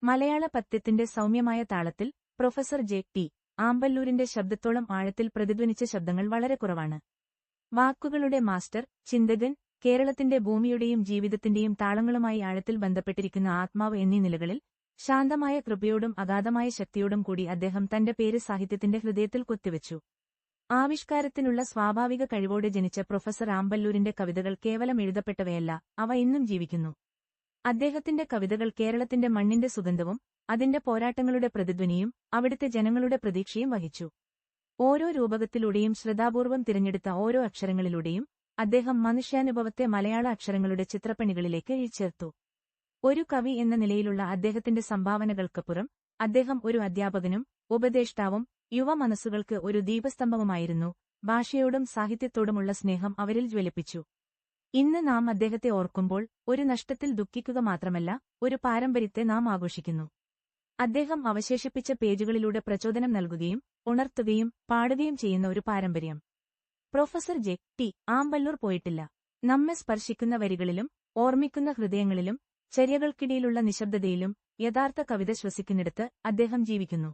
മലയാള പദ്യത്തിന്റെ സൗമ്യമായ താളത്തിൽ professor J T ആമ്പല്ലൂരിന്റെ ശബ്ദത്തോളം ആഴത്തിൽ പ്രതിധ്വനിച്ച ശബ്ദങ്ങൾ വളരെ കുറവാണ്. വാക്കുകളുടെ മാസ്റ്റർ, ചിന്തകൻ, കേരളത്തിന്റെ ഭൂമിയുടെയും ജീവിതത്തിന്റെയും താളങ്ങളുമായി ആഴത്തിൽ ബന്ധപ്പെട്ടിരിക്കുന്ന ആത്മാവ് എന്നീ നിലകളിൽ ശാന്തമായ കൃപയോടും അഗാധമായ ശക്തിയോടും കൂടി അദ്ദേഹം തന്റെ പേര് സാഹിത്യത്തിന്റെ ഹൃദയത്തിൽ കൊത്തിവച്ചു. ആവിഷ്കാരത്തിനുള്ള സ്വാഭാവിക കഴിവോടെ ജനിച്ച പ്രൊഫസർ ആമ്പല്ലൂരിന്റെ കവിതകൾ കേവലം എഴുതപ്പെട്ടവയല്ല, അവ ഇന്നും ജീവിക്കുന്നു. അദ്ദേഹത്തിന്റെ കവിതകൾ കേരളത്തിന്റെ മണ്ണിന്റെ സുഗന്ധവും അതിന്റെ പോരാട്ടങ്ങളുടെ പ്രതിധ്വനിയും അവിടുത്തെ ജനങ്ങളുടെ പ്രതീക്ഷയും വഹിച്ചു. ഓരോ രൂപകത്തിലൂടെയും ശ്രദ്ധാപൂർവം തിരഞ്ഞെടുത്ത ഓരോ അക്ഷരങ്ങളിലൂടെയും അദ്ദേഹം മനുഷ്യാനുഭവത്തെ മലയാള അക്ഷരങ്ങളുടെ ചിത്രപ്പണികളിലേക്ക് ഇഴച്ചേർത്തു. ഒരു കവി എന്ന നിലയിലുള്ള അദ്ദേഹത്തിന്റെ സംഭാവനകൾക്കപ്പുറം അദ്ദേഹം ഒരു അധ്യാപകനും ഉപദേഷ്ടാവും യുവ മനസ്സുകൾക്ക് ഒരു ദീപസ്തംഭവുമായിരുന്നു. ഭാഷയോടും സാഹിത്യത്തോടുമുള്ള സ്നേഹം അവരിൽ ജ്വലിപ്പിച്ചു. ഇന്ന് നാം അദ്ദേഹത്തെ ഓർക്കുമ്പോൾ ഒരു നഷ്ടത്തിൽ ദുഃഖിക്കുക മാത്രമല്ല, ഒരു പാരമ്പര്യത്തെ നാം ആഘോഷിക്കുന്നു. അദ്ദേഹം അവശേഷിപ്പിച്ച പേജുകളിലൂടെ പ്രചോദനം നൽകുകയും ഉണർത്തുകയും പാടുകയും ചെയ്യുന്ന ഒരു പാരമ്പര്യം. പ്രൊഫസർ ജെ ടി ആമ്പല്ലൂർ പോയിട്ടില്ല. നമ്മെ സ്പർശിക്കുന്ന വരികളിലും ഓർമ്മിക്കുന്ന ഹൃദയങ്ങളിലും ചര്യകൾക്കിടയിലുള്ള നിശബ്ദതയിലും യഥാർത്ഥ കവിത ശ്വസിക്കുന്നിടത്ത് അദ്ദേഹം ജീവിക്കുന്നു.